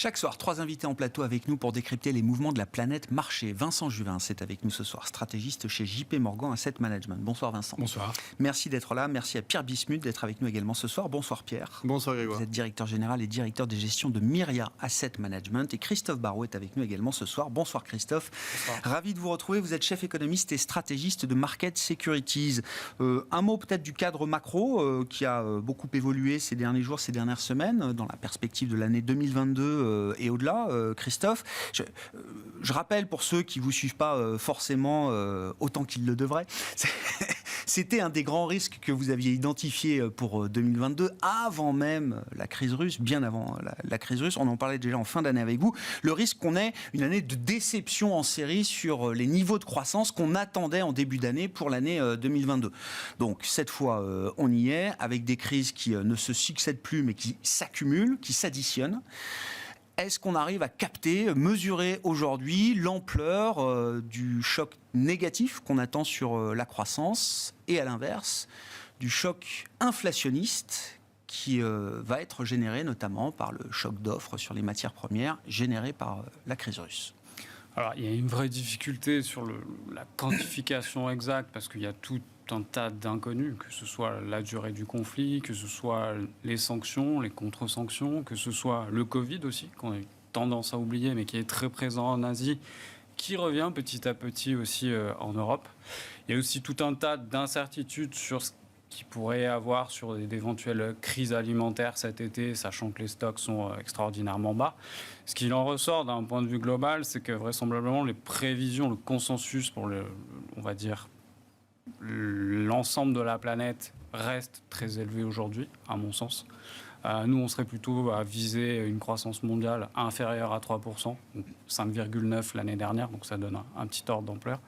Chaque soir, 3 invités en plateau avec nous pour décrypter les mouvements de la planète marché. Vincent Juvin, c'est avec nous ce soir, stratégiste chez JP Morgan Asset Management. Bonsoir Vincent. Bonsoir. Merci d'être là. Merci à Pierre Bismuth d'être avec nous également ce soir. Bonsoir Pierre. Bonsoir Grégoire. Vous êtes directeur général et directeur des gestions de Myria Asset Management. Et Christophe Barrault est avec nous également ce soir. Bonsoir Christophe. Bonsoir. Ravi de vous retrouver. Vous êtes chef économiste et stratégiste de Market Securities. Un mot peut-être du cadre macro qui a beaucoup évolué ces derniers jours, ces dernières semaines, dans la perspective de l'année 2022 et au-delà. Christophe, je rappelle pour ceux qui ne vous suivent pas forcément autant qu'ils le devraient, c'était un des grands risques que vous aviez identifié pour 2022, avant même la crise russe, bien avant la crise russe. On en parlait déjà en fin d'année avec vous. Le risque qu'on ait une année de déception en série sur les niveaux de croissance qu'on attendait en début d'année pour l'année 2022. Donc cette fois, on y est, avec des crises qui ne se succèdent plus, mais qui s'accumulent, qui s'additionnent. Est-ce qu'on arrive à capter, mesurer aujourd'hui l'ampleur du choc négatif qu'on attend sur la croissance et à l'inverse, du choc inflationniste qui va être généré notamment par le choc d'offres sur les matières premières généré par la crise russe? Alors, il y a une vraie difficulté sur la quantification exacte parce qu'il y a tout un tas d'inconnus, que ce soit la durée du conflit, que ce soit les sanctions, les contre-sanctions, que ce soit le Covid aussi, qu'on a eu tendance à oublier, mais qui est très présent en Asie, qui revient petit à petit aussi en Europe. Il y a aussi tout un tas d'incertitudes sur ce qu'il pourrait y avoir sur d'éventuelles crises alimentaires cet été, sachant que les stocks sont extraordinairement bas. Ce qu'il en ressort d'un point de vue global, c'est que vraisemblablement les prévisions, le consensus pour on va dire, l'ensemble de la planète reste très élevé aujourd'hui, à mon sens. Nous, on serait plutôt à viser une croissance mondiale inférieure à 3%, donc 5,9 l'année dernière, donc ça donne un petit ordre d'ampleur.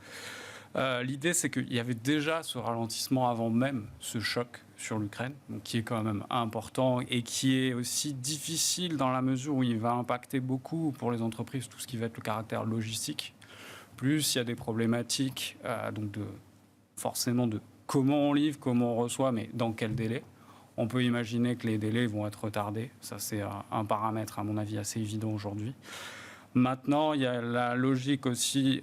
L'idée, c'est qu'il y avait déjà ce ralentissement avant même ce choc sur l'Ukraine, donc qui est quand même important et qui est aussi difficile dans la mesure où il va impacter beaucoup pour les entreprises tout ce qui va être le caractère logistique. Plus il y a des problématiques donc forcément de comment on livre, comment on reçoit, mais dans quel délai. On peut imaginer que les délais vont être retardés. Ça, c'est un paramètre, à mon avis, assez évident aujourd'hui. Maintenant, il y a la logique aussi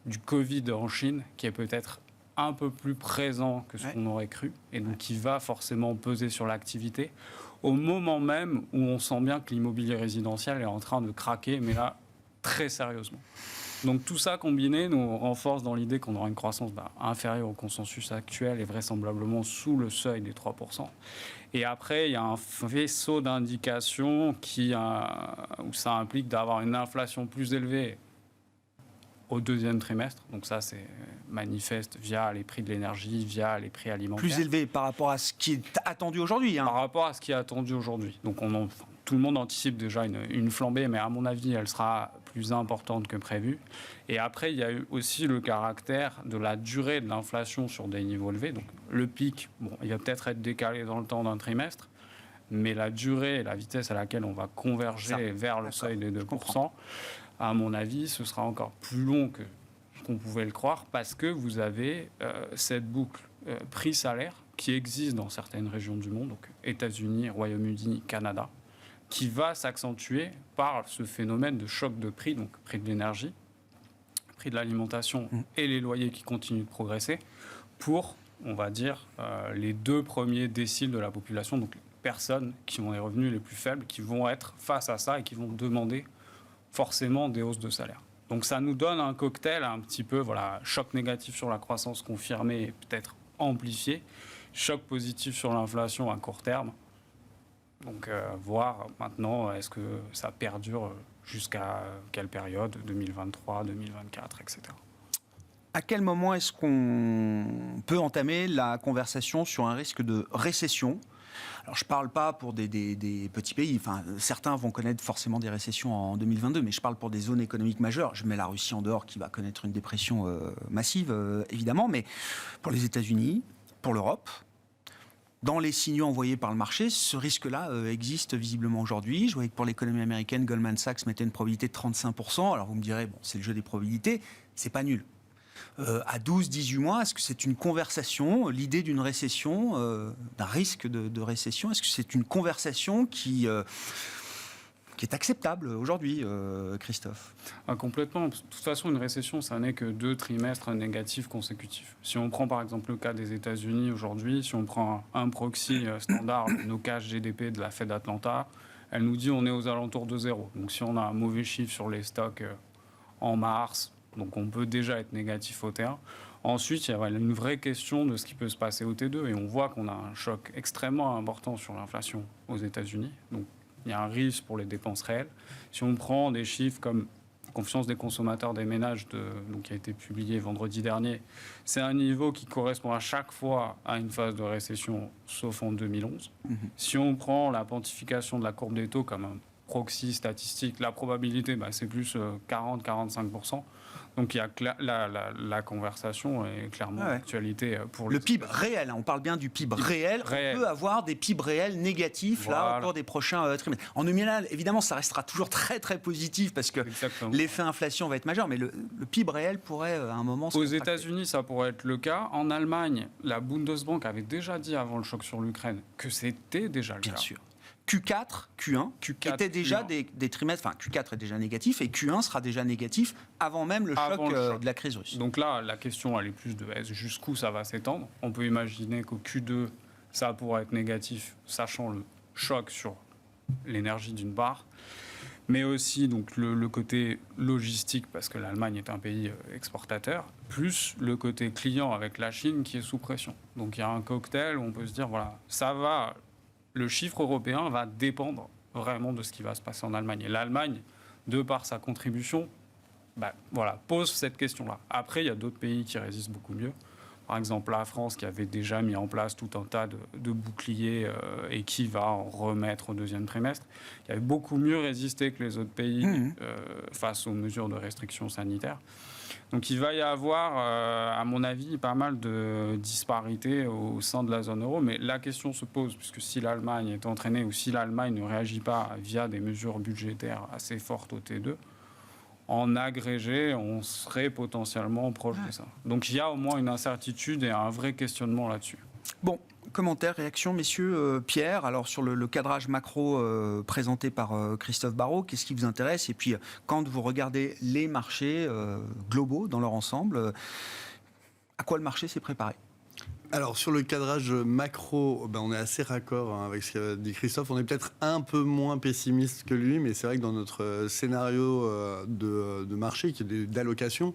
du Covid en Chine, qui est peut-être un peu plus présent que ce qu'on aurait cru, et donc qui va forcément peser sur l'activité, au moment même où on sent bien que l'immobilier résidentiel est en train de craquer, mais là, très sérieusement. Donc tout ça combiné nous renforce dans l'idée qu'on aura une croissance inférieure au consensus actuel et vraisemblablement sous le seuil des 3%. Et après, il y a un faisceau d'indications où ça implique d'avoir une inflation plus élevée au deuxième trimestre. Donc ça, c'est manifeste via les prix de l'énergie, via les prix alimentaires. Plus élevé par rapport à ce qui est attendu aujourd'hui. Par rapport à ce qui est attendu aujourd'hui. Donc tout le monde anticipe déjà une flambée, mais à mon avis, elle sera plus importante que prévu. Et après, il y a eu aussi le caractère de la durée de l'inflation sur des niveaux élevés. Donc le pic, il va peut-être être décalé dans le temps d'un trimestre, mais la durée et la vitesse à laquelle on va converger vers le seuil des 2%, à mon avis, ce sera encore plus long que ce qu'on pouvait le croire, parce que vous avez cette boucle prix-salaire qui existe dans certaines régions du monde, donc États-Unis, Royaume-Uni, Canada, qui va s'accentuer par ce phénomène de choc de prix, donc prix de l'énergie, prix de l'alimentation et les loyers qui continuent de progresser, pour, on va dire, les 2 premiers déciles de la population, donc les personnes qui ont les revenus les plus faibles, qui vont être face à ça et qui vont demander forcément des hausses de salaire. Donc ça nous donne un cocktail un petit peu, choc négatif sur la croissance confirmé et peut-être amplifié, choc positif sur l'inflation à court terme. Donc, voir maintenant, est-ce que ça perdure jusqu'à quelle période, 2023, 2024, etc. À quel moment est-ce qu'on peut entamer la conversation sur un risque de récession ? Alors, je ne parle pas pour des petits pays. Enfin, certains vont connaître forcément des récessions en 2022, mais je parle pour des zones économiques majeures. Je mets la Russie en dehors, qui va connaître une dépression massive, évidemment, mais pour les États-Unis, pour l'Europe, dans les signaux envoyés par le marché, ce risque-là existe visiblement aujourd'hui. Je voyais que pour l'économie américaine, Goldman Sachs mettait une probabilité de 35%. Alors vous me direz, c'est le jeu des probabilités, c'est pas nul. À 12-18 mois, est-ce que c'est une conversation, l'idée d'une récession, d'un risque de récession, est-ce que c'est une conversation qui qui est acceptable aujourd'hui, Christophe. Complètement. De toute façon, une récession, ça n'est que 2 trimestres négatifs consécutifs. Si on prend par exemple le cas des États-Unis aujourd'hui, si on prend un proxy standard, nos cash GDP de la Fed Atlanta, elle nous dit on est aux alentours de 0. Donc si on a un mauvais chiffre sur les stocks en mars, donc on peut déjà être négatif au terme. Ensuite, il y a une vraie question de ce qui peut se passer au T2 et on voit qu'on a un choc extrêmement important sur l'inflation aux États-Unis. Donc il y a un risque pour les dépenses réelles. Si on prend des chiffres comme confiance des consommateurs des ménages donc, qui a été publié vendredi dernier, c'est un niveau qui correspond à chaque fois à une phase de récession, sauf en 2011. Si on prend la quantification de la courbe des taux comme un proxy statistique, la probabilité, c'est plus 40-45%. Donc il y a la conversation est clairement d'actualité pour le PIB réel. On parle bien du PIB réel. On peut avoir des PIB réels négatifs là au cours des prochains trimestres. En nominal, évidemment, ça restera toujours très très positif parce que l'effet inflation va être majeur, mais le PIB réel pourrait à un moment. Aux États-Unis, ça pourrait être le cas. En Allemagne, la Bundesbank avait déjà dit avant le choc sur l'Ukraine que c'était déjà le cas. Bien sûr. Q4, Q1 étaient déjà des trimestres, enfin Q4 est déjà négatif et Q1 sera déjà négatif avant même le choc de la crise russe. Donc là, la question elle est plus de jusqu'où ça va s'étendre. On peut imaginer qu'au Q2, ça pourra être négatif, sachant le choc sur l'énergie d'une part, mais aussi donc, le côté logistique, parce que l'Allemagne est un pays exportateur, plus le côté client avec la Chine qui est sous pression. Donc il y a un cocktail où on peut se dire, voilà, ça va... Le chiffre européen va dépendre vraiment de ce qui va se passer en Allemagne. Et l'Allemagne, de par sa contribution, pose cette question-là. Après, il y a d'autres pays qui résistent beaucoup mieux. Par exemple, la France, qui avait déjà mis en place tout un tas de boucliers et qui va en remettre au deuxième trimestre, qui avait beaucoup mieux résisté que les autres pays face aux mesures de restriction sanitaire. Donc il va y avoir, à mon avis, pas mal de disparités au sein de la zone euro. Mais la question se pose, puisque si l'Allemagne est entraînée ou si l'Allemagne ne réagit pas via des mesures budgétaires assez fortes au T2, en agrégé, on serait potentiellement proche de ça. Donc il y a au moins une incertitude et un vrai questionnement là-dessus. Bon, commentaires, réactions, messieurs. Pierre, alors sur le cadrage macro présenté par Christophe Barrot, qu'est-ce qui vous intéresse? Et puis, quand vous regardez les marchés globaux dans leur ensemble, à quoi le marché s'est préparé? Alors sur le cadrage macro, on est assez raccord avec ce qu'a dit Christophe. On est peut-être un peu moins pessimiste que lui, mais c'est vrai que dans notre scénario de marché, qui est d'allocation,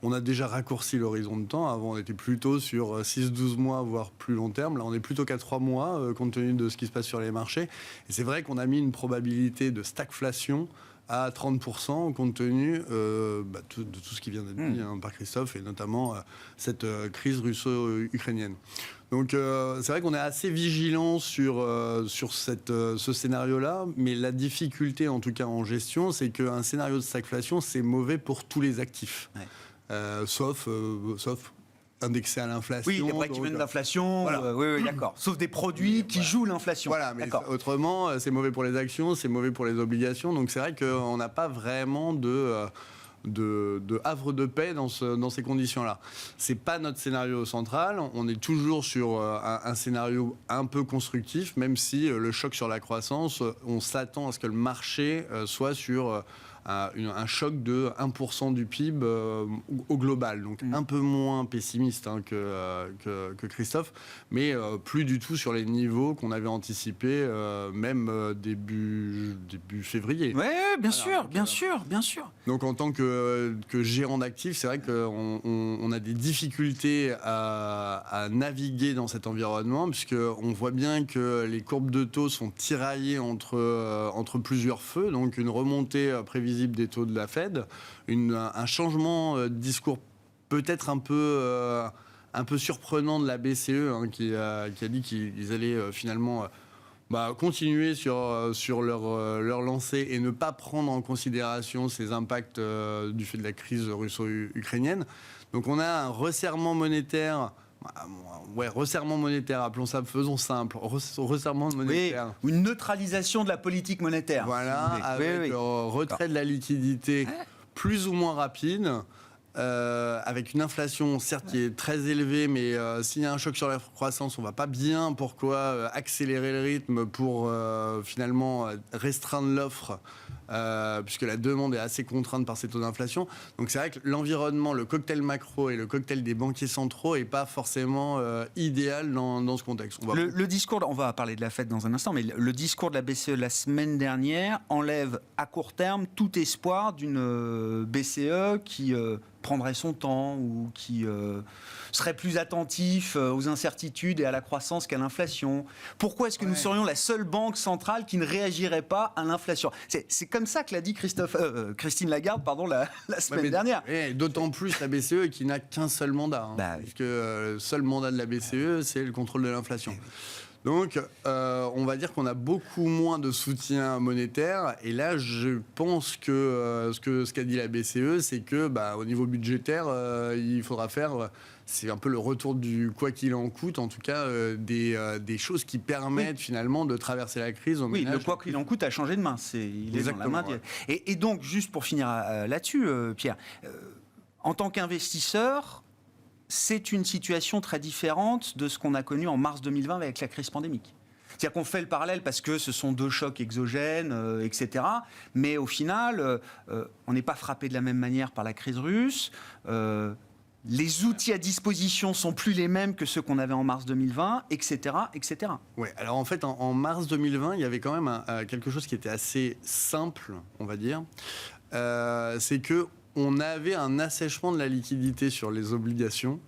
on a déjà raccourci l'horizon de temps. Avant, on était plutôt sur 6-12 mois, voire plus long terme. Là, on est plutôt qu'à 3 mois, compte tenu de ce qui se passe sur les marchés. Et c'est vrai qu'on a mis une probabilité de stagflation à 30%, compte tenu de tout ce qui vient d'être dit par Christophe, et notamment cette crise russo-ukrainienne. Donc c'est vrai qu'on est assez vigilant sur ce scénario-là, mais la difficulté, en tout cas en gestion, c'est qu'un scénario de stagflation, c'est mauvais pour tous les actifs, sauf indexé à l'inflation. Oui, les break-even d'inflation, voilà. Oui, d'accord. Sauf des produits qui jouent l'inflation. Voilà, mais autrement, c'est mauvais pour les actions, c'est mauvais pour les obligations. Donc c'est vrai qu'on n'a pas vraiment de havre de paix dans ces conditions-là. C'est pas notre scénario central. On est toujours sur un scénario un peu constructif, même si le choc sur la croissance, on s'attend à ce que le marché soit sur un choc de 1% du PIB au global. Donc un peu moins pessimiste que Christophe, mais plus du tout sur les niveaux qu'on avait anticipés, même début février. Oui, bien sûr. Donc en tant que gérant d'actifs, c'est vrai qu'on a des difficultés à naviguer dans cet environnement, puisqu'on voit bien que les courbes de taux sont tiraillées entre plusieurs feux, donc une remontée prévisible des taux de la Fed, un changement de discours peut-être un peu surprenant de la BCE, qui a dit qu'ils allaient finalement continuer sur leur lancée et ne pas prendre en considération ces impacts du fait de la crise russo-ukrainienne. Donc on a un resserrement monétaire. Resserrement monétaire, appelons ça, faisons simple, resserrement monétaire. Oui, une neutralisation de la politique monétaire. Voilà, avec retrait de la liquidité plus ou moins rapide, avec une inflation, certes, qui est très élevée, mais s'il y a un choc sur la croissance, on ne va pas bien pourquoi accélérer le rythme pour finalement restreindre l'offre, puisque la demande est assez contrainte par ces taux d'inflation. Donc c'est vrai que l'environnement, le cocktail macro et le cocktail des banquiers centraux n'est pas forcément idéal dans ce contexte. Le discours, on va parler de la Fed dans un instant, mais le discours de la BCE la semaine dernière enlève à court terme tout espoir d'une BCE qui prendrait son temps ou qui serait plus attentif aux incertitudes et à la croissance qu'à l'inflation. Pourquoi est-ce que nous serions la seule banque centrale qui ne réagirait pas à l'inflation ? C'est comme ça que l'a dit Christine Lagarde la semaine dernière. Et d'autant plus la BCE qui n'a qu'un seul mandat. Puisque le seul mandat de la BCE, c'est le contrôle de l'inflation. Donc, on va dire qu'on a beaucoup moins de soutien monétaire. Et là, je pense que ce qu'a dit la BCE, c'est que, au niveau budgétaire, il faudra faire. C'est un peu le retour du quoi qu'il en coûte, en tout cas des choses qui permettent finalement de traverser la crise. Oui, le quoi qu'il en coûte a changé de main. Il est dans la main. Ouais. Et donc, juste pour finir là-dessus, Pierre, en tant qu'investisseur, c'est une situation très différente de ce qu'on a connu en mars 2020 avec la crise pandémique. C'est-à-dire qu'on fait le parallèle parce que ce sont deux chocs exogènes, etc. Mais au final, on n'est pas frappé de la même manière par la crise russe. Les outils à disposition sont plus les mêmes que ceux qu'on avait en mars 2020, etc., etc. Ouais. Alors en fait, en mars 2020, il y avait quand même quelque chose qui était assez simple, on va dire. C'est que on avait un assèchement de la liquidité sur les obligations.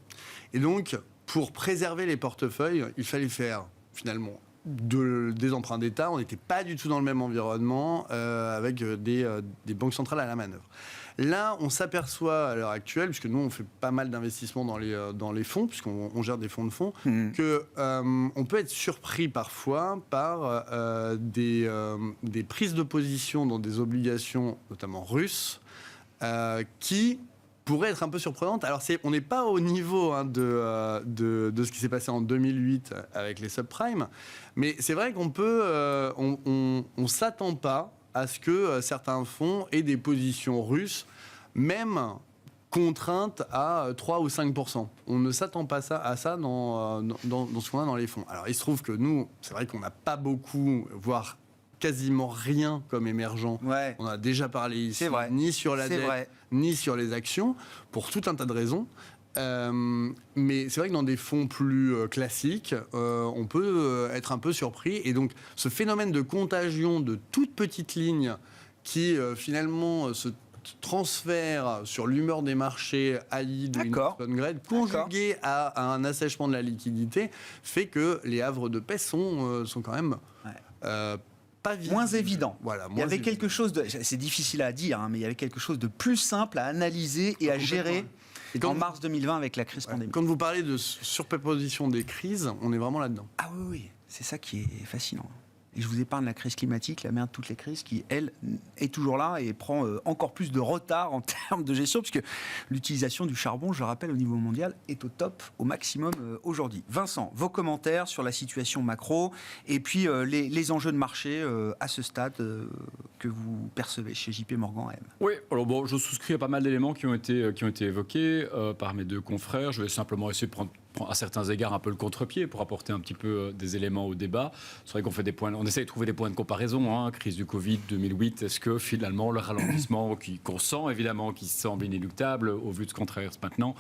Et donc, pour préserver les portefeuilles, il fallait faire finalement des emprunts d'État. On n'était pas du tout dans le même environnement avec des banques centrales à la manœuvre. Là, on s'aperçoit à l'heure actuelle, puisque nous, on fait pas mal d'investissements dans les fonds, puisqu'on gère des fonds de fonds, qu'on peut être surpris parfois par des prises de position dans des obligations, notamment russes, qui pourraient être un peu surprenantes. Alors, on n'est pas au niveau de ce qui s'est passé en 2008 avec les subprimes, mais c'est vrai qu'on peut, on s'attend pas à ce que certains fonds aient des positions russes, même contraintes à 3 ou 5%. On ne s'attend pas à ça dans ce qu'on a dans les fonds. Alors, il se trouve que nous, c'est vrai qu'on n'a pas beaucoup, voire quasiment rien comme émergent. Ouais. On a déjà parlé ici, ni sur la dette, ni sur les actions, pour tout un tas de raisons. Mais c'est vrai que dans des fonds plus classiques, on peut être un peu surpris. Et donc, ce phénomène de contagion de toutes petites lignes qui finalement se transfère sur l'humeur des marchés à lead ou une downgrade, conjugué à un assèchement de la liquidité, fait que les havres de paix sont quand même pas moins évident. Voilà, il y avait quelque chose de, c'est difficile à dire, mais il y avait quelque chose de plus simple à analyser et à gérer. En mars 2020 avec la crise pandémique. Quand vous parlez de surposition des crises, on est vraiment là-dedans. Ah oui, c'est ça qui est fascinant. Et je vous épargne la crise climatique, la mère de toutes les crises, qui, elle, est toujours là et prend encore plus de retard en termes de gestion, puisque l'utilisation du charbon, je le rappelle, au niveau mondial, est au top, au maximum aujourd'hui. Vincent, vos commentaires sur la situation macro et puis les enjeux de marché à ce stade que vous percevez chez JP Morgan AM. Oui, alors bon, je souscris à pas mal d'éléments qui ont été évoqués par mes deux confrères. Je vais simplement essayer de prendre à certains égards un peu le contre-pied pour apporter un petit peu des éléments au débat. C'est vrai qu'on fait on essaie de trouver des points de comparaison. Crise du Covid 2008, est-ce que finalement le ralentissement qu'on sent évidemment, qui semble inéluctable au vu de ce qu'on traverse maintenant,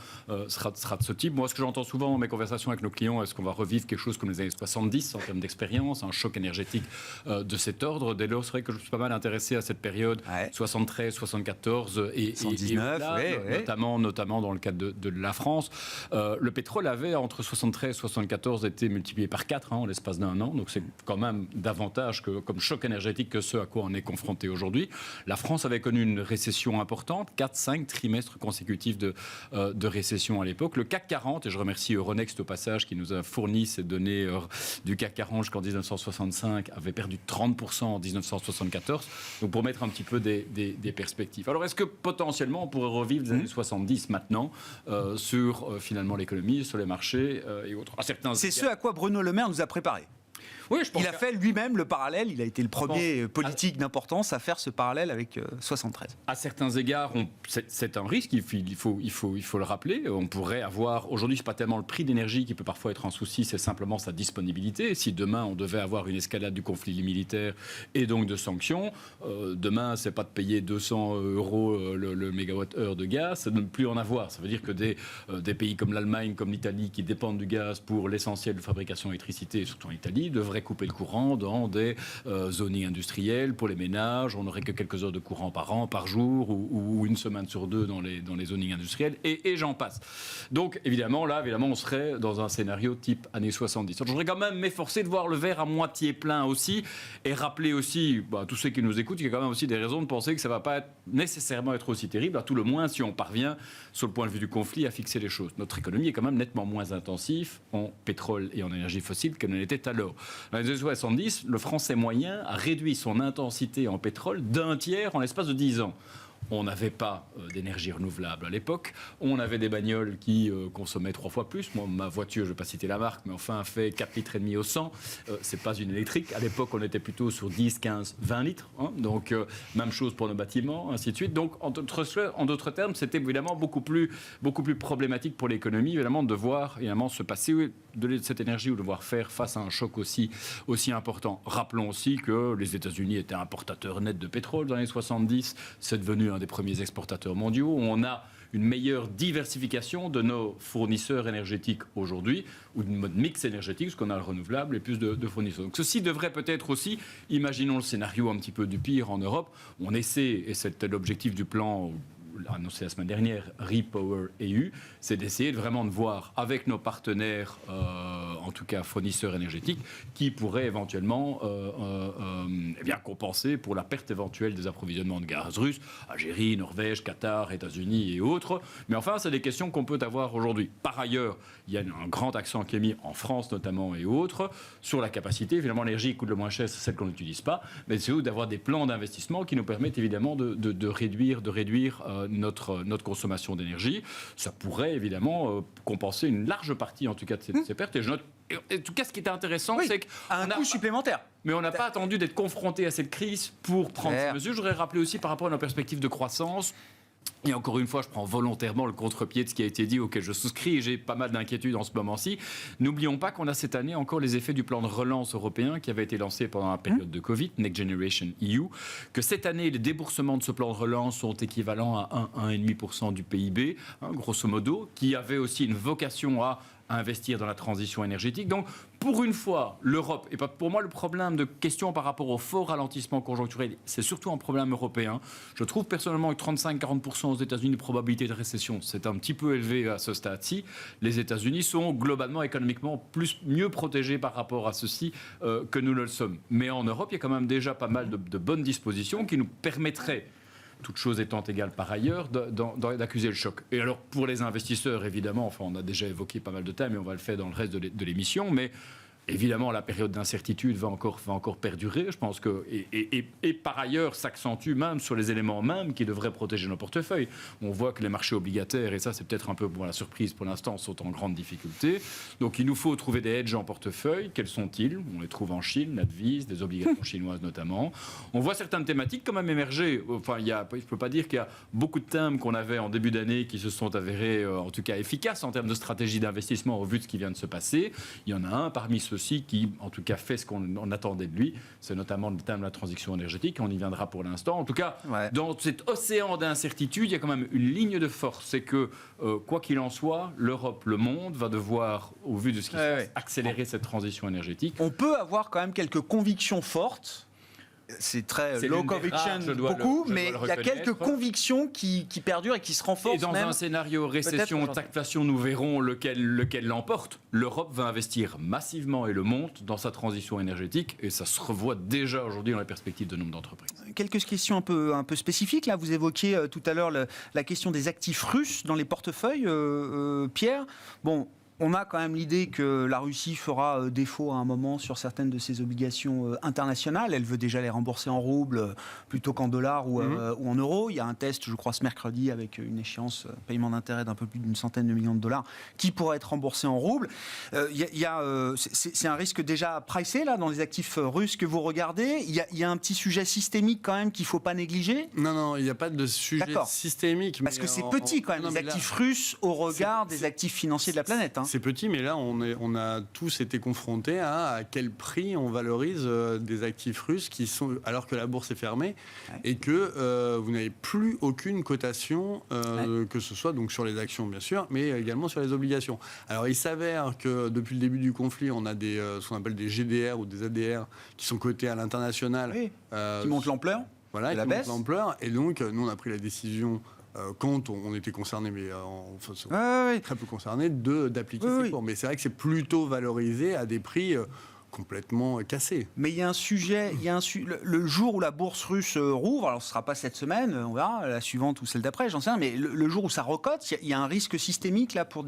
sera de ce type. Moi, ce que j'entends souvent dans mes conversations avec nos clients, est-ce qu'on va revivre quelque chose comme les années 70 en termes d'expérience, un choc énergétique de cet ordre. Dès lors, c'est vrai que je suis pas mal intéressé à cette période 73, 74 et 79, notamment dans le cadre de la France. Le pétrole avait entre 73 et 74 été multiplié par 4 en l'espace d'un an, donc c'est quand même davantage comme choc énergétique que ce à quoi on est confronté aujourd'hui. La France avait connu une récession importante, 4-5 trimestres consécutifs de récession à l'époque. Le CAC 40, et je remercie Euronext au passage qui nous a fourni ces données du CAC 40 jusqu'en 1965, avait perdu 30% en 1974, donc pour mettre un petit peu des perspectives. Alors est-ce que potentiellement on pourrait revivre les années 70 maintenant sur finalement l'économie, sur les marchés et autres. C'est ce à quoi Bruno Le Maire nous a préparé. Oui, je pense Il a fait lui-même le parallèle, il a été le premier politique d'importance à faire ce parallèle avec 73. À certains égards, c'est un risque, il faut le rappeler. On pourrait avoir, aujourd'hui, c'est pas tellement le prix d'énergie qui peut parfois être un souci, c'est simplement sa disponibilité. Si demain on devait avoir une escalade du conflit militaire et donc de sanctions, demain c'est pas de payer 200 € le mégawatt-heure de gaz, c'est de ne plus en avoir. Ça veut dire que des pays comme l'Allemagne, comme l'Italie, qui dépendent du gaz pour l'essentiel de fabrication d'électricité, surtout en Italie, devraient couper le courant dans des zones industrielles pour les ménages. On n'aurait que quelques heures de courant par an, par jour, ou une semaine sur deux dans les zones industrielles, et j'en passe. Donc évidemment, on serait dans un scénario type années 70. Donc, je voudrais quand même m'efforcer de voir le verre à moitié plein aussi, et rappeler aussi à tous ceux qui nous écoutent qu'il y a quand même aussi des raisons de penser que ça ne va pas nécessairement être aussi terrible, à tout le moins si on parvient, sur le point de vue du conflit, à fixer les choses. Notre économie est quand même nettement moins intensive en pétrole et en énergie fossile qu'elle ne l'était alors. Dans les années 70, le Français moyen a réduit son intensité en pétrole d'un tiers en l'espace de 10 ans. On n'avait pas d'énergie renouvelable à l'époque. On avait des bagnoles qui consommaient 3 fois plus. Moi, ma voiture, je ne vais pas citer la marque, mais enfin, fait 4,5 litres au 100. Ce n'est pas une électrique. À l'époque, on était plutôt sur 10, 15, 20 litres. Hein. Donc, même chose pour nos bâtiments, ainsi de suite. Donc, en d'autres termes, c'était évidemment beaucoup plus problématique pour l'économie, évidemment, de devoir évidemment, se passer de cette énergie ou devoir faire face à un choc aussi important. Rappelons aussi que les États-Unis étaient importateurs nets de pétrole dans les années 70. C'est devenu un des premiers exportateurs mondiaux. On a une meilleure diversification de nos fournisseurs énergétiques aujourd'hui, ou de notre mix énergétique, parce qu'on a le renouvelable et plus de fournisseurs. Donc ceci devrait peut-être aussi, imaginons le scénario un petit peu du pire en Europe, on essaie, et c'était l'objectif du plan annoncé la semaine dernière, Repower EU, c'est d'essayer vraiment de voir avec nos partenaires, en tout cas fournisseurs énergétiques, qui pourraient éventuellement compenser pour la perte éventuelle des approvisionnements de gaz russe, Algérie, Norvège, Qatar, États-Unis et autres. Mais enfin, c'est des questions qu'on peut avoir aujourd'hui. Par ailleurs, il y a un grand accent qui est mis en France notamment et autres sur la capacité. Évidemment, l'énergie qui coûte le moins cher, c'est celle qu'on n'utilise pas, mais c'est aussi d'avoir des plans d'investissement qui nous permettent évidemment de réduire notre consommation d'énergie. Ça pourrait évidemment compenser une large partie en tout cas de ces pertes. Et en tout cas, ce qui était intéressant, c'est qu'un coût supplémentaire. Mais on n'a pas attendu d'être confronté à cette crise pour prendre ces mesures. Je voudrais rappeler aussi par rapport à nos perspectives de croissance. Et encore une fois, je prends volontairement le contre-pied de ce qui a été dit, auquel je souscris, et j'ai pas mal d'inquiétudes en ce moment-ci. N'oublions pas qu'on a cette année encore les effets du plan de relance européen qui avait été lancé pendant la période de Covid, Next Generation EU, que cette année, les déboursements de ce plan de relance sont équivalents à 1,5% du PIB, grosso modo, qui avait aussi une vocation à investir dans la transition énergétique. Donc, pour une fois, l'Europe, et pour moi, le problème de question par rapport au fort ralentissement conjoncturel, c'est surtout un problème européen. Je trouve personnellement que 35-40% aux États-Unis de probabilité de récession, c'est un petit peu élevé à ce stade-ci. Les États-Unis sont globalement, économiquement, mieux protégés par rapport à ceci que nous le sommes. Mais en Europe, il y a quand même déjà pas mal de bonnes dispositions qui nous permettraient, toutes choses étant égales par ailleurs, d'accuser le choc. Et alors, pour les investisseurs, évidemment, enfin, on a déjà évoqué pas mal de thèmes, et on va le faire dans le reste de l'émission, mais évidemment, la période d'incertitude va encore perdurer. Je pense que et par ailleurs s'accentue même sur les éléments mêmes qui devraient protéger nos portefeuilles. On voit que les marchés obligataires, et ça c'est peut-être un peu la surprise pour l'instant, sont en grande difficulté. Donc il nous faut trouver des hedges en portefeuille. Quels sont-ils? On les trouve en Chine, la devise, des obligations chinoises notamment. On voit certaines thématiques quand même émerger. Enfin, je ne peux pas dire qu'il y a beaucoup de thèmes qu'on avait en début d'année qui se sont avérés en tout cas efficaces en termes de stratégie d'investissement au vu de ce qui vient de se passer. Il y en a un parmi ceux-ci qui, en tout cas, fait ce qu'on attendait de lui. C'est notamment le thème de la transition énergétique. On y viendra pour l'instant. En tout cas, dans cet océan d'incertitude, il y a quand même une ligne de force. C'est que, quoi qu'il en soit, l'Europe, le monde, va devoir, au vu de ce qui se passe, accélérer cette transition énergétique. On peut avoir quand même quelques convictions fortes. C'est très low conviction beaucoup, mais il y a quelques convictions qui perdurent et qui se renforcent. Et dans un scénario récession, taxation, nous verrons lequel l'emporte. L'Europe va investir massivement et le monde dans sa transition énergétique et ça se revoit déjà aujourd'hui dans la perspective de nombre d'entreprises. Quelques questions un peu spécifiques. Là, vous évoquiez tout à l'heure la question des actifs russes dans les portefeuilles, Pierre. Bon. On a quand même l'idée que la Russie fera défaut à un moment sur certaines de ses obligations internationales. Elle veut déjà les rembourser en roubles plutôt qu'en dollars ou en euros. Il y a un test, je crois, ce mercredi avec une échéance paiement d'intérêt d'un peu plus d'une centaine de millions de dollars qui pourrait être remboursé en roubles. C'est un risque déjà pricé là, dans les actifs russes que vous regardez. Il y a un petit sujet systémique quand même qu'il ne faut pas négliger. Non, il n'y a pas de sujet systémique. Parce que c'est petit quand même, les actifs russes au regard des actifs financiers de la planète. C'est petit, mais là, on a tous été confrontés à quel prix on valorise des actifs russes alors que la bourse est fermée et que vous n'avez plus aucune cotation, que ce soit donc sur les actions, bien sûr, mais également sur les obligations. Alors, il s'avère que depuis le début du conflit, on a ce qu'on appelle des GDR ou des ADR qui sont cotés à l'international. Qui montent l'ampleur. Voilà, qui montent l'ampleur. Et donc, nous, on a pris la décision... quand on était concerné, mais très peu concerné, d'appliquer ces cours. Mais c'est vrai que c'est plutôt valorisé à des prix complètement cassés. Mais il y a un sujet, le jour où la bourse russe rouvre, alors ce ne sera pas cette semaine, on verra, la suivante ou celle d'après, j'en sais rien, mais le jour où ça recote, il y a un risque systémique là pour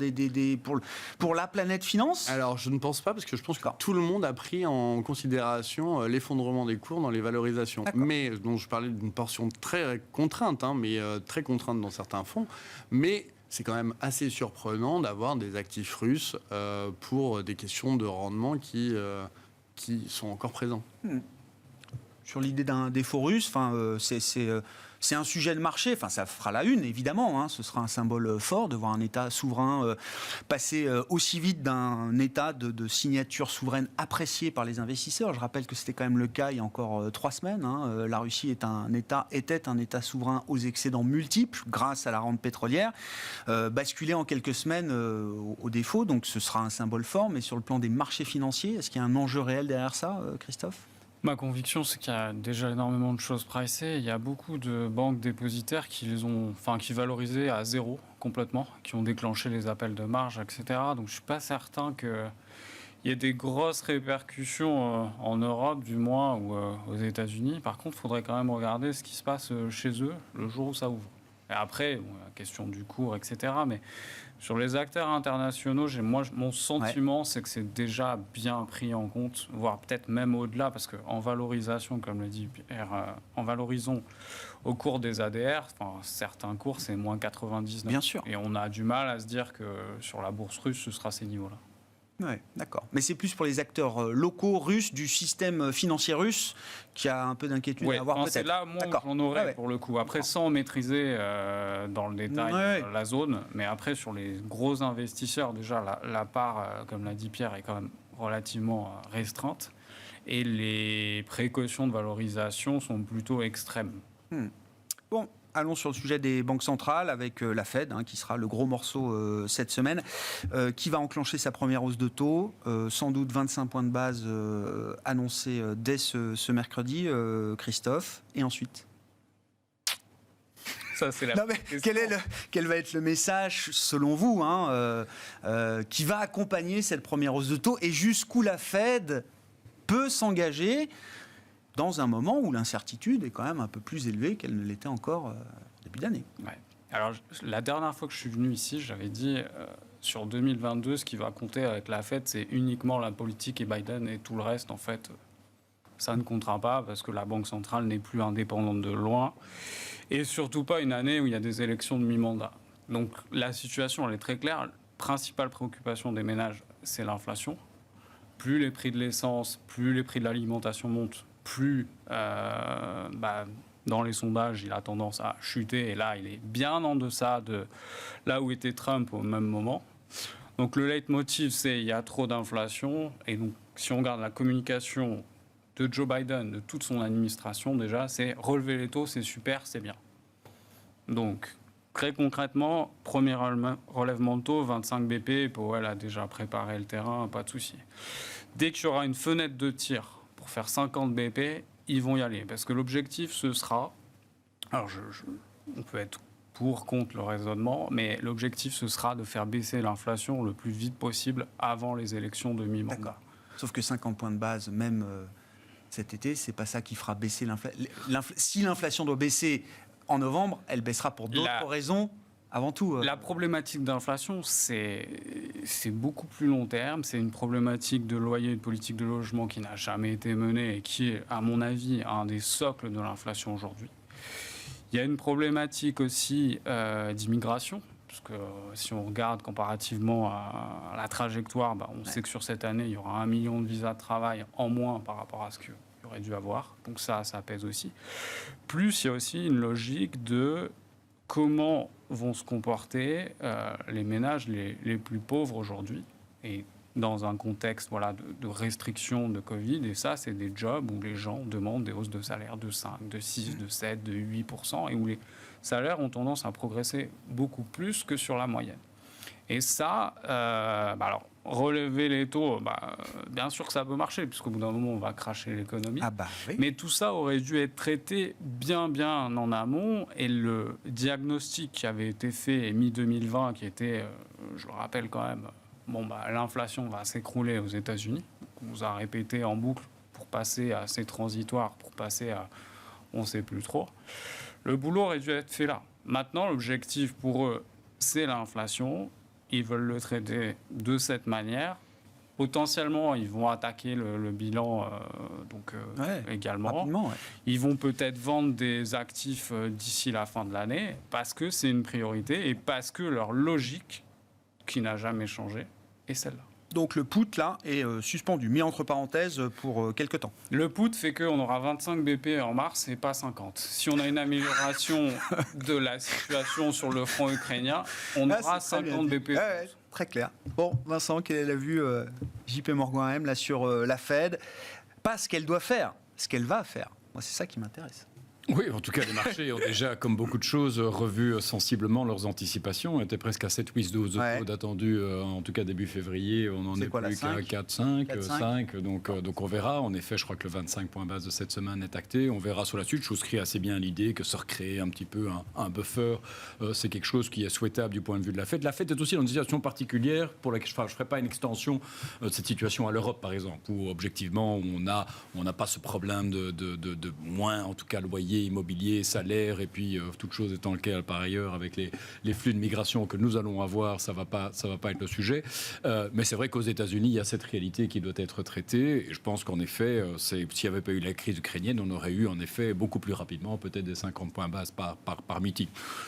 la planète finance. Alors je ne pense pas, parce que je pense que tout le monde a pris en considération l'effondrement des cours dans les valorisations. Mais dont je parlais d'une portion très contrainte, mais très contrainte dans certains fonds, mais c'est quand même assez surprenant d'avoir des actifs russes pour des questions de rendement qui sont encore présents. Sur l'idée d'un défaut russe, c'est un sujet de marché, ça fera la une évidemment, ce sera un symbole fort de voir un État souverain passer aussi vite d'un État de signature souveraine appréciée par les investisseurs. Je rappelle que c'était quand même le cas il y a encore 3 semaines. La Russie était un État souverain aux excédents multiples grâce à la rente pétrolière, basculé en quelques semaines au défaut, donc ce sera un symbole fort. Mais sur le plan des marchés financiers, est-ce qu'il y a un enjeu réel derrière ça, Christophe ? Ma conviction, c'est qu'il y a déjà énormément de choses pricées. Il y a beaucoup de banques dépositaires qui valorisaient à zéro complètement, qui ont déclenché les appels de marge, etc. Donc je ne suis pas certain qu'il y ait des grosses répercussions en Europe, du moins, ou aux États-Unis. Par contre, il faudrait quand même regarder ce qui se passe chez eux le jour où ça ouvre. Et après, la question du cours, etc. Mais sur les acteurs internationaux, mon sentiment, c'est que c'est déjà bien pris en compte, voire peut-être même au-delà, parce qu'en valorisation, comme le dit Pierre, en valorisant au cours des ADR, certains cours, c'est moins 99. Bien sûr. Et on a du mal à se dire que sur la bourse russe, ce sera ces niveaux-là. Oui, d'accord. Mais c'est plus pour les acteurs locaux russes, du système financier russe, qui a un peu d'inquiétude à avoir peut-être. C'est là, moi, j'en aurais pour le coup. Après, sans maîtriser dans le détail la zone, mais après, sur les gros investisseurs, déjà, la part, comme l'a dit Pierre, est quand même relativement restreinte. Et les précautions de valorisation sont plutôt extrêmes. Bon. Allons sur le sujet des banques centrales avec la Fed, qui sera le gros morceau cette semaine, qui va enclencher sa première hausse de taux, sans doute 25 points de base annoncés dès ce mercredi, Christophe, et ensuite ça, c'est la quel va être le message, selon vous, qui va accompagner cette première hausse de taux, et jusqu'où la Fed peut s'engager dans un moment où l'incertitude est quand même un peu plus élevée qu'elle ne l'était encore au début d'année. Ouais. Alors, la dernière fois que je suis venu ici, j'avais dit, sur 2022, ce qui va compter avec la Fed, c'est uniquement la politique et Biden, et tout le reste, en fait, ça ne comptera pas, parce que la Banque centrale n'est plus indépendante de loin, et surtout pas une année où il y a des élections de mi-mandat. Donc, la situation, elle est très claire. La principale préoccupation des ménages, c'est l'inflation. Plus les prix de l'essence, plus les prix de l'alimentation montent, plus dans les sondages, il a tendance à chuter. Et là, il est bien en deçà de là où était Trump au même moment. Donc le leitmotiv, c'est il y a trop d'inflation. Et donc, si on regarde la communication de Joe Biden, de toute son administration, déjà, c'est relever les taux, c'est super, c'est bien. Donc, très concrètement, premier relèvement de taux, 25 BP. Powell a déjà préparé le terrain, pas de souci. Dès qu'il y aura une fenêtre de tir pour faire 50 BP, ils vont y aller. Parce que l'objectif, ce sera... Alors, on peut être pour, contre le raisonnement, mais l'objectif, ce sera de faire baisser l'inflation le plus vite possible avant les élections de mi-mandat. D'accord. Sauf que 50 points de base, même cet été, c'est pas ça qui fera baisser l'inflation. Si l'inflation doit baisser en novembre, elle baissera pour d'autres raisons avant tout. La problématique d'inflation, c'est beaucoup plus long terme. C'est une problématique de loyer et de politique de logement qui n'a jamais été menée et qui est, à mon avis, un des socles de l'inflation aujourd'hui. Il y a une problématique aussi d'immigration. Parce que si on regarde comparativement à la trajectoire, on sait que sur cette année, il y aura 1 million de visas de travail en moins par rapport à ce qu'il y aurait dû avoir. Donc ça pèse aussi. Plus, il y a aussi une logique de comment vont se comporter les ménages les plus pauvres aujourd'hui. Et dans un contexte de restriction de Covid. Et ça, c'est des jobs où les gens demandent des hausses de salaire de 5, de 6, de 7, de 8%, et où les salaires ont tendance à progresser beaucoup plus que sur la moyenne. Et ça, alors, relever les taux, bien sûr que ça peut marcher, puisqu'au bout d'un moment, on va cracher l'économie. Oui. Mais tout ça aurait dû être traité bien en amont. Et le diagnostic qui avait été fait mi-2020, qui était, je le rappelle quand même, l'inflation va s'écrouler aux États-Unis. On nous a répété en boucle pour passer à c'est transitoire, pour passer à on ne sait plus trop. Le boulot aurait dû être fait là. Maintenant, l'objectif pour eux, c'est l'inflation. Ils veulent le traiter de cette manière. Potentiellement, ils vont attaquer le bilan également. Rapidement, ouais. Ils vont peut-être vendre des actifs d'ici la fin de l'année parce que c'est une priorité et parce que leur logique, qui n'a jamais changé, est celle-là. Donc le put, là, est suspendu, mis entre parenthèses pour quelques temps. Le put fait qu'on aura 25 BP en mars et pas 50. Si on a une amélioration de la situation sur le front ukrainien, on aura 50 BP. Ouais, très clair. Bon, Vincent, quelle est la vue JP Morgan là, sur la Fed? Pas ce qu'elle doit faire, ce qu'elle va faire. Moi, c'est ça qui m'intéresse. Oui, en tout cas, les marchés ont déjà, comme beaucoup de choses, revu sensiblement leurs anticipations. On était presque à 7,12 de taux attendu, en tout cas début février. On n'en est plus qu'à 4,5. Donc on verra. En effet, je crois que le 25 points base de cette semaine est acté. On verra sur la suite. Je souscris assez bien à l'idée que se recréer un petit peu un buffer, c'est quelque chose qui est souhaitable du point de vue de la Fed. La Fed est aussi dans une situation particulière pour laquelle je ne ferai pas une extension de cette situation à l'Europe, par exemple, où objectivement, on n'a pas ce problème de moins, en tout cas, loyer immobilier, salaire, et puis toute chose étant le cas par ailleurs avec les flux de migration que nous allons avoir, ça va pas être le sujet. Mais c'est vrai qu'aux États-Unis, il y a cette réalité qui doit être traitée. Et je pense qu'en effet, s'il n'y avait pas eu la crise ukrainienne, on aurait eu en effet beaucoup plus rapidement peut-être des 50 points base par meeting.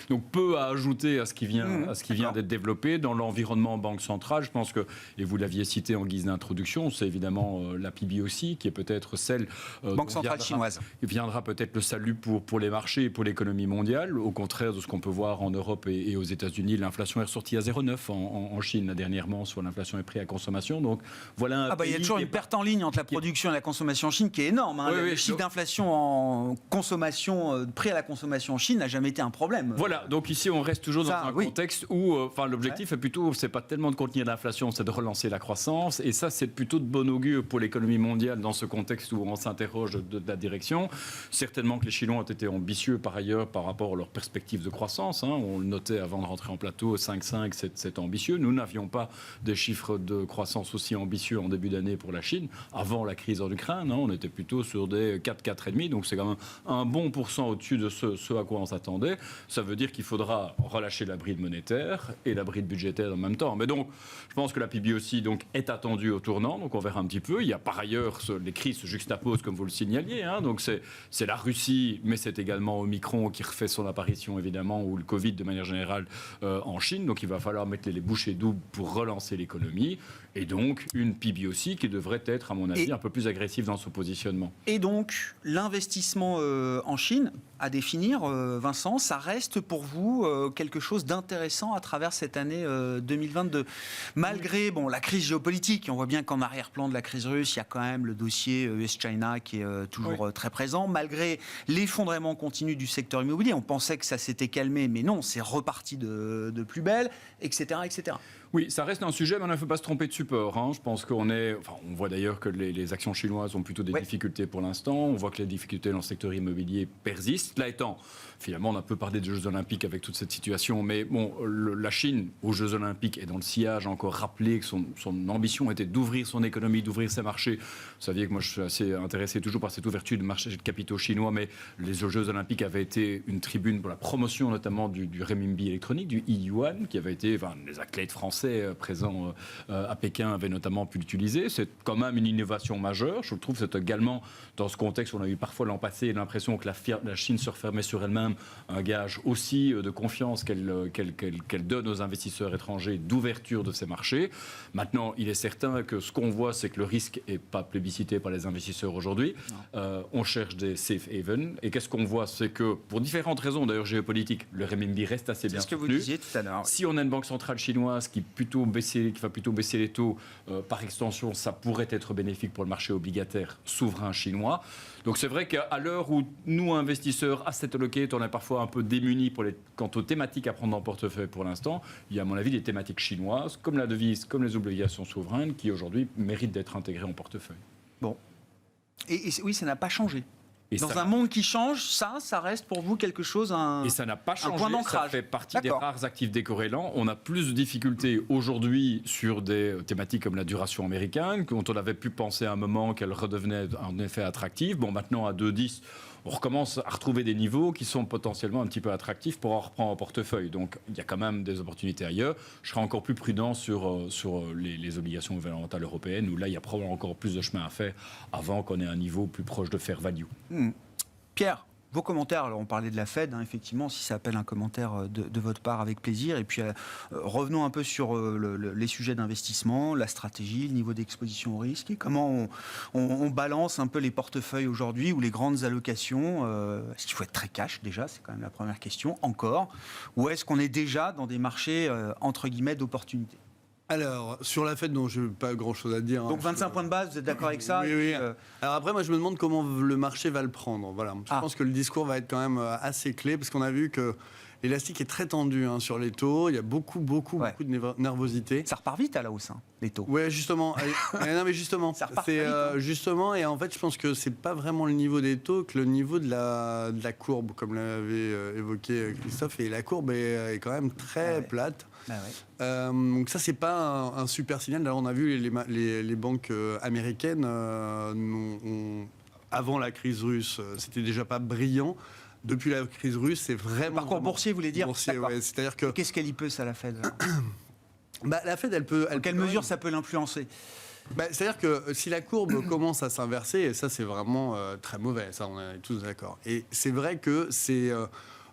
Donc peu à ajouter à ce qui vient d'être développé dans l'environnement banque centrale. Je pense que, et vous l'aviez cité en guise d'introduction, c'est évidemment la PBOC qui est peut-être celle banque centrale chinoise. Viendra peut-être le salut pour les marchés et pour l'économie mondiale, au contraire de ce qu'on peut voir en Europe et aux États-Unis. L'inflation est ressortie à 0,9 en Chine dernièrement sur l'inflation et prix à consommation. Donc voilà. Il y a toujours une perte en ligne entre la production et la consommation en Chine qui est énorme. Le chiffre d'inflation en consommation, prix à la consommation en Chine n'a jamais été un problème. Voilà. Donc ici, on reste toujours dans un contexte où, l'objectif est plutôt, c'est pas tellement de contenir l'inflation, c'est de relancer la croissance. Et ça, c'est plutôt de bon augure pour l'économie mondiale dans ce contexte où on s'interroge de la direction. Certainement que les Chinois ont été ambitieux par ailleurs par rapport à leurs perspectives de croissance. On le notait avant de rentrer en plateau, 5,5, c'est ambitieux. Nous n'avions pas des chiffres de croissance aussi ambitieux en début d'année pour la Chine, avant la crise en Ukraine. On était plutôt sur des 4, 4,5, donc c'est quand même un bon pourcent au-dessus de ce à quoi on s'attendait. Ça veut dire qu'il faudra relâcher la bride monétaire et la bride budgétaire en même temps. Mais donc, je pense que la PBOC donc, est attendue au tournant, donc on verra un petit peu. Il y a par ailleurs, les crises se juxtaposent, comme vous le signaliez. Donc c'est la Russie, mais c'est également Omicron qui refait son apparition évidemment, ou le Covid de manière générale en Chine. Donc il va falloir mettre les bouchées doubles pour relancer l'économie. Et donc une PBOC qui devrait être, à mon avis, un peu plus agressive dans son positionnement. Et donc l'investissement en Chine, à définir, Vincent, ça reste pour vous quelque chose d'intéressant à travers cette année 2022. Malgré la crise géopolitique, on voit bien qu'en arrière-plan de la crise russe, il y a quand même le dossier US-China qui est toujours très présent. Malgré l'effondrement continu du secteur immobilier, on pensait que ça s'était calmé, mais non, c'est reparti de plus belle, etc., etc. Oui, ça reste un sujet, mais il ne faut pas se tromper de support. Hein. Je pense qu'on on voit d'ailleurs que les actions chinoises ont plutôt des difficultés pour l'instant. On voit que les difficultés dans le secteur immobilier persistent. Là étant, finalement, on a un peu parlé des Jeux Olympiques avec toute cette situation, mais bon, la Chine aux Jeux Olympiques est dans le sillage, a encore rappelé que son ambition était d'ouvrir son économie, d'ouvrir ses marchés. Vous saviez que moi, je suis assez intéressé toujours par cette ouverture de marché de capitaux chinois, mais les Jeux Olympiques avaient été une tribune pour la promotion notamment du renminbi électronique, du e-yuan, qui avait été, les athlètes français présents à Pékin avaient notamment pu l'utiliser. C'est quand même une innovation majeure. Je trouve que c'est également, dans ce contexte où on a eu parfois l'an passé l'impression que la Chine se refermait sur elle-même, un gage aussi de confiance qu'elle donne aux investisseurs étrangers, d'ouverture de ces marchés. Maintenant, il est certain que ce qu'on voit, c'est que le risque n'est pas plébiscité par les investisseurs aujourd'hui. On cherche des safe havens. Et qu'est-ce qu'on voit, c'est que pour différentes raisons, d'ailleurs géopolitiques, le renminbi reste assez bien soutenu. C'est ce que vous disiez tout à l'heure. Si on a une banque centrale chinoise qui va plutôt baisser les taux, par extension, ça pourrait être bénéfique pour le marché obligataire souverain chinois. Donc c'est vrai qu'à l'heure où nous, investisseurs, asset allocate, on est parfois un peu démunis quant aux thématiques à prendre en portefeuille pour l'instant, il y a à mon avis des thématiques chinoises, comme la devise, comme les obligations souveraines, qui aujourd'hui méritent d'être intégrées en portefeuille. Bon. Et oui, ça n'a pas changé. Et dans un monde qui change, ça reste pour vous quelque chose, et ça n'a pas changé, point d'ancrage. Ça fait partie des rares actifs décorrélants. On a plus de difficultés aujourd'hui sur des thématiques comme la duration américaine, dont on avait pu penser à un moment qu'elle redevenait en effet attractive. Bon, maintenant à 2,10, on recommence à retrouver des niveaux qui sont potentiellement un petit peu attractifs pour en reprendre en portefeuille. Donc il y a quand même des opportunités ailleurs. Je serai encore plus prudent sur les obligations gouvernementales européennes, où là il y a probablement encore plus de chemin à faire avant qu'on ait un niveau plus proche de fair value. Pierre, vos commentaires, alors on parlait de la Fed, effectivement, si ça appelle un commentaire de votre part, avec plaisir. Et puis revenons un peu sur les sujets d'investissement, la stratégie, le niveau d'exposition au risque, et comment on balance un peu les portefeuilles aujourd'hui ou les grandes allocations. Est-ce qu'il faut être très cash déjà? C'est quand même la première question, encore. Ou est-ce qu'on est déjà dans des marchés, entre guillemets, d'opportunités? Alors, sur la Fed, non, je n'ai pas grand-chose à dire. Donc 25 points de base, vous êtes d'accord avec ça? Oui. Alors après, moi, je me demande comment le marché va le prendre. Voilà. Je pense que le discours va être quand même assez clé, parce qu'on a vu que l'élastique est très tendu sur les taux. Il y a beaucoup de nervosité. Ça repart vite à la hausse, les taux. Oui, justement. Non, mais justement. Ça repart c'est, très vite, justement, et en fait, je pense que c'est pas vraiment le niveau des taux que le niveau de la courbe, comme l'avait évoqué Christophe. Et la courbe est quand même très plate. Donc ça, c'est pas un super signal. D'ailleurs, on a vu les banques américaines avant la crise russe, c'était déjà pas brillant. Depuis la crise russe, c'est vraiment... Le parcours boursier, vous voulez dire? Boursier, ouais. C'est-à-dire que... Qu'est-ce qu'elle y peut, ça, la Fed? La Fed, elle peut... Dans quelle mesure ça peut l'influencer? C'est-à-dire que si la courbe commence à s'inverser, et ça, c'est vraiment très mauvais, ça, on est tous d'accord. Et c'est vrai que c'est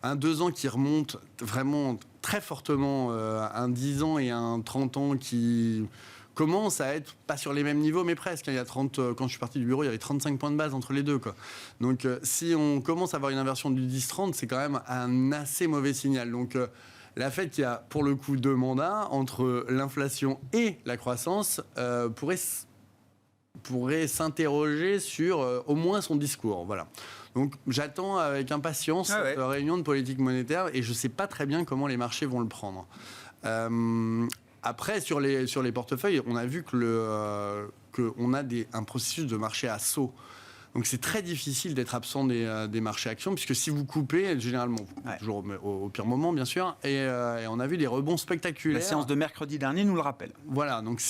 un 2 ans qui remonte vraiment très fortement, un 10 ans et un 30 ans qui commence à être pas sur les mêmes niveaux, mais presque. Il y a 30, quand je suis parti du bureau, il y avait 35 points de base entre les deux, quoi. Donc, si on commence à avoir une inversion du 10-30, c'est quand même un assez mauvais signal. Donc, la Fed, qui a pour le coup 2 mandats, entre l'inflation et la croissance, pourrait s'interroger sur au moins son discours. Voilà. Donc j'attends avec impatience cette réunion de politique monétaire et je ne sais pas très bien comment les marchés vont le prendre. Après, sur les portefeuilles, on a vu qu'on a un processus de marché à saut. Donc c'est très difficile d'être absent des marchés actions, puisque si vous coupez, généralement, toujours au pire moment, bien sûr, et on a vu des rebonds spectaculaires. La séance de mercredi dernier nous le rappelle. Voilà, donc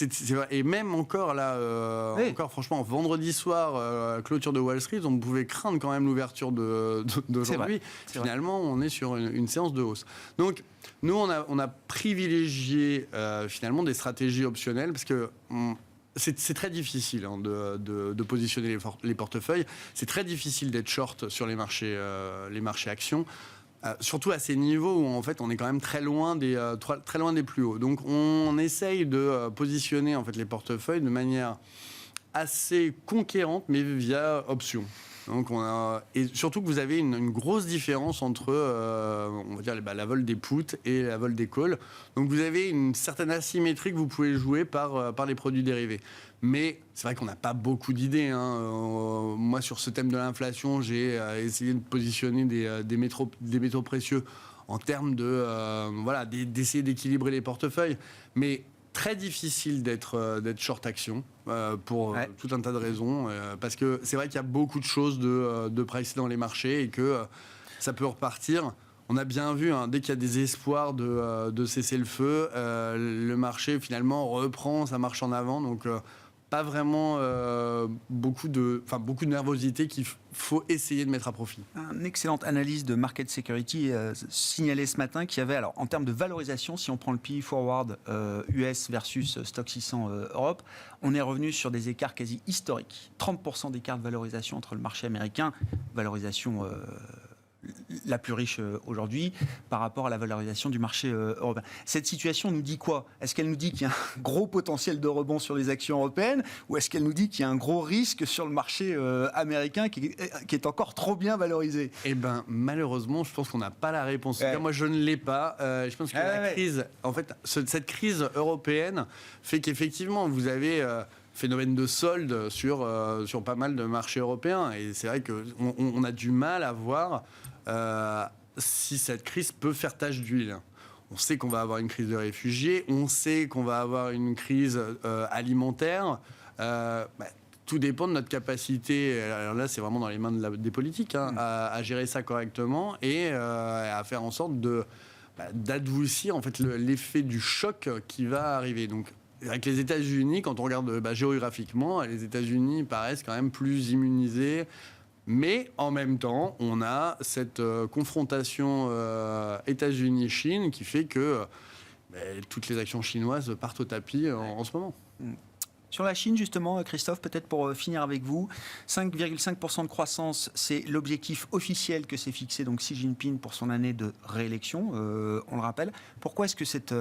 et même encore là, encore franchement, vendredi soir, clôture de Wall Street, on pouvait craindre quand même l'ouverture d'aujourd'hui. Finalement, on est sur une séance de hausse. Donc nous, on a privilégié finalement des stratégies optionnelles, parce que c'est très difficile de positionner les portefeuilles. C'est très difficile d'être short sur les marchés actions, surtout à ces niveaux où en fait on est quand même très loin des plus hauts. Donc on essaye de positionner en fait les portefeuilles de manière assez conquérante, mais via option. Donc et surtout que vous avez une grosse différence entre on va dire la vol des puts et la vol des calls. Donc vous avez une certaine asymétrie que vous pouvez jouer par les produits dérivés. Mais c'est vrai qu'on n'a pas beaucoup d'idées. Moi, sur ce thème de l'inflation, j'ai essayé de positionner des métaux précieux en termes d'essayer d'équilibrer les portefeuilles. Mais très difficile d'être short action pour tout un tas de raisons. Parce que c'est vrai qu'il y a beaucoup de choses de price dans les marchés et que ça peut repartir. On a bien vu, dès qu'il y a des espoirs de cesser le feu, le marché finalement reprend sa marche en avant. Donc pas vraiment beaucoup de nervosité qu'il faut essayer de mettre à profit. Une excellente analyse de Market Security signalait ce matin qu'il y avait, alors en termes de valorisation, si on prend le PE Forward US versus Stock 600 Europe, on est revenu sur des écarts quasi historiques. 30% d'écart de valorisation entre le marché américain, valorisation la plus riche aujourd'hui, par rapport à la valorisation du marché européen. Cette situation nous dit quoi? Est-ce qu'elle nous dit qu'il y a un gros potentiel de rebond sur les actions européennes, ou est-ce qu'elle nous dit qu'il y a un gros risque sur le marché américain qui est encore trop bien valorisé? Eh bien, malheureusement, je pense qu'on n'a pas la réponse. En tout cas, moi, je ne l'ai pas. Je pense que la crise, en fait, cette crise européenne fait qu'effectivement, vous avez phénomène de solde sur pas mal de marchés européens. Et c'est vrai qu'on a du mal à voir si cette crise peut faire tache d'huile. On sait qu'on va avoir une crise de réfugiés, on sait qu'on va avoir une crise alimentaire. Tout dépend de notre capacité, alors là c'est vraiment dans les mains des politiques, à gérer ça correctement et à faire en sorte d'adoucir en fait, l'effet du choc qui va arriver. Donc, avec les États-Unis, quand on regarde géographiquement, les États-Unis paraissent quand même plus immunisés. Mais en même temps, on a cette confrontation États-Unis-Chine qui fait que toutes les actions chinoises partent au tapis en ce moment. Sur la Chine, justement, Christophe, peut-être pour finir avec vous, 5,5% de croissance, c'est l'objectif officiel que s'est fixé donc Xi Jinping pour son année de réélection, on le rappelle. Pourquoi est-ce que c'est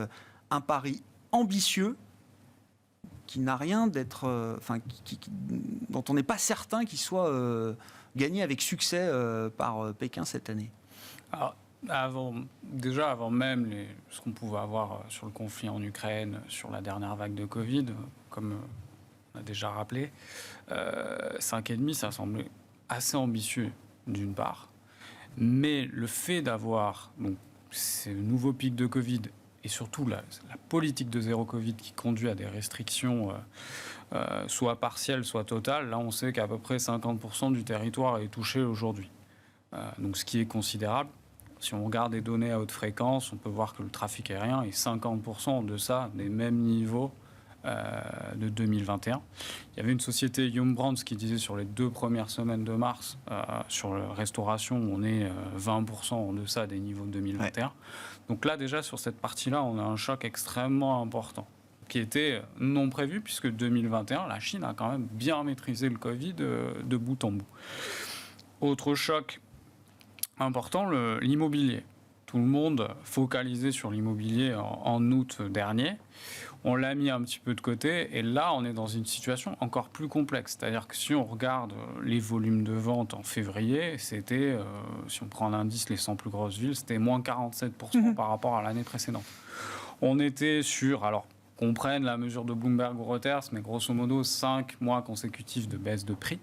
un pari ambitieux qui n'a rien d'être, dont on n'est pas certain qu'il soit gagné avec succès par Pékin cette année? Alors, avant même ce qu'on pouvait avoir sur le conflit en Ukraine, sur la dernière vague de Covid, comme on a déjà rappelé, 5,5, ça semblait assez ambitieux d'une part. Mais le fait d'avoir donc, ces nouveaux pics de Covid et surtout la politique de zéro Covid qui conduit à des restrictions soit partielles, soit totales, là on sait qu'à peu près 50% du territoire est touché aujourd'hui. Donc ce qui est considérable. Si on regarde les données à haute fréquence, on peut voir que le trafic aérien est 50% en deçà des mêmes niveaux de 2021. Il y avait une société Yum Brands qui disait sur les 2 premières semaines de mars, sur la restauration, on est 20% en deçà des niveaux de 2021. Ouais. Donc là, déjà, sur cette partie-là, on a un choc extrêmement important qui était non prévu, puisque 2021, la Chine a quand même bien maîtrisé le Covid de bout en bout. Autre choc important, l'immobilier. Tout le monde focalisé sur l'immobilier en août dernier. On l'a mis un petit peu de côté et là, on est dans une situation encore plus complexe. C'est-à-dire que si on regarde les volumes de vente en février, c'était, si on prend l'indice les 100 plus grosses villes, c'était moins 47% par rapport à l'année précédente. On était sur, alors qu'on prenne la mesure de Bloomberg ou Reuters, mais grosso modo 5 mois consécutifs de baisse de prix.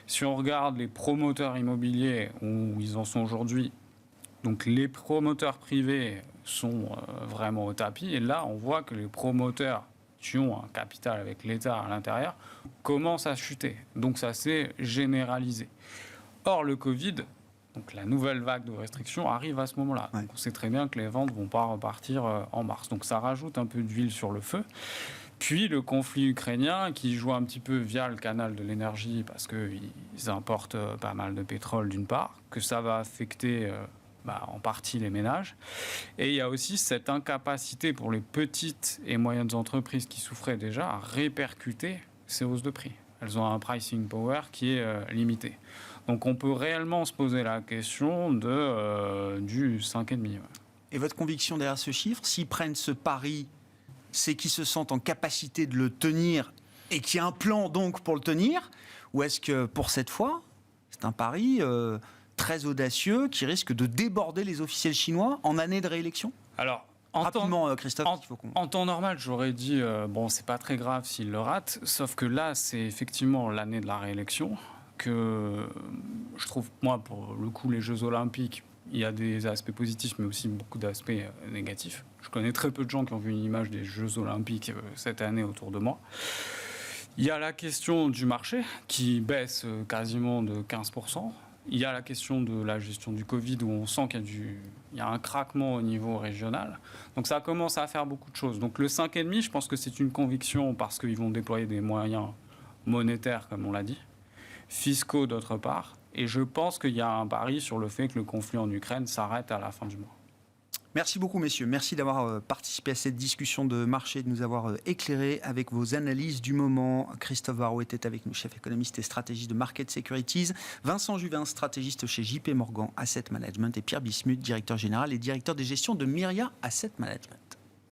Si on regarde les promoteurs immobiliers, où ils en sont aujourd'hui, donc les promoteurs privés sont vraiment au tapis. Et là, on voit que les promoteurs qui ont un capital avec l'État à l'intérieur commencent à chuter. Donc ça s'est généralisé. Or, le Covid, donc la nouvelle vague de restrictions, arrive à ce moment-là. Ouais. Donc on sait très bien que les ventes ne vont pas repartir en mars. Donc ça rajoute un peu d'huile sur le feu. Puis le conflit ukrainien qui joue un petit peu via le canal de l'énergie parce qu'ils importent pas mal de pétrole d'une part, que ça va affecter en partie les ménages. Et il y a aussi cette incapacité pour les petites et moyennes entreprises qui souffraient déjà à répercuter ces hausses de prix. Elles ont un pricing power qui est limité. Donc on peut réellement se poser la question du 5,5. Ouais. Et votre conviction derrière ce chiffre, s'ils prennent ce pari, c'est qu'ils se sentent en capacité de le tenir et qu'il y a un plan donc pour le tenir? Ou est-ce que pour cette fois, c'est un pari très audacieux qui risque de déborder les officiels chinois en année de réélection? Alors, rapidement, Christophe, en temps normal, j'aurais dit c'est pas très grave s'il le rate, sauf que là, c'est effectivement l'année de la réélection que je trouve, moi, pour le coup, les Jeux Olympiques, il y a des aspects positifs, mais aussi beaucoup d'aspects négatifs. Je connais très peu de gens qui ont vu une image des Jeux Olympiques cette année autour de moi. Il y a la question du marché qui baisse quasiment de 15%. Il y a la question de la gestion du Covid où on sent qu'il y a un craquement au niveau régional. Donc ça commence à faire beaucoup de choses. Donc le 5,5, je pense que c'est une conviction parce qu'ils vont déployer des moyens monétaires, comme on l'a dit, fiscaux d'autre part. Et je pense qu'il y a un pari sur le fait que le conflit en Ukraine s'arrête à la fin du mois. Merci beaucoup, messieurs. Merci d'avoir participé à cette discussion de marché, de nous avoir éclairé avec vos analyses du moment. Christophe Varro était avec nous, chef économiste et stratégiste de Market Securities. Vincent Juvin, stratégiste chez JP Morgan Asset Management. Et Pierre Bismuth, directeur général et directeur des gestions de Myria Asset Management.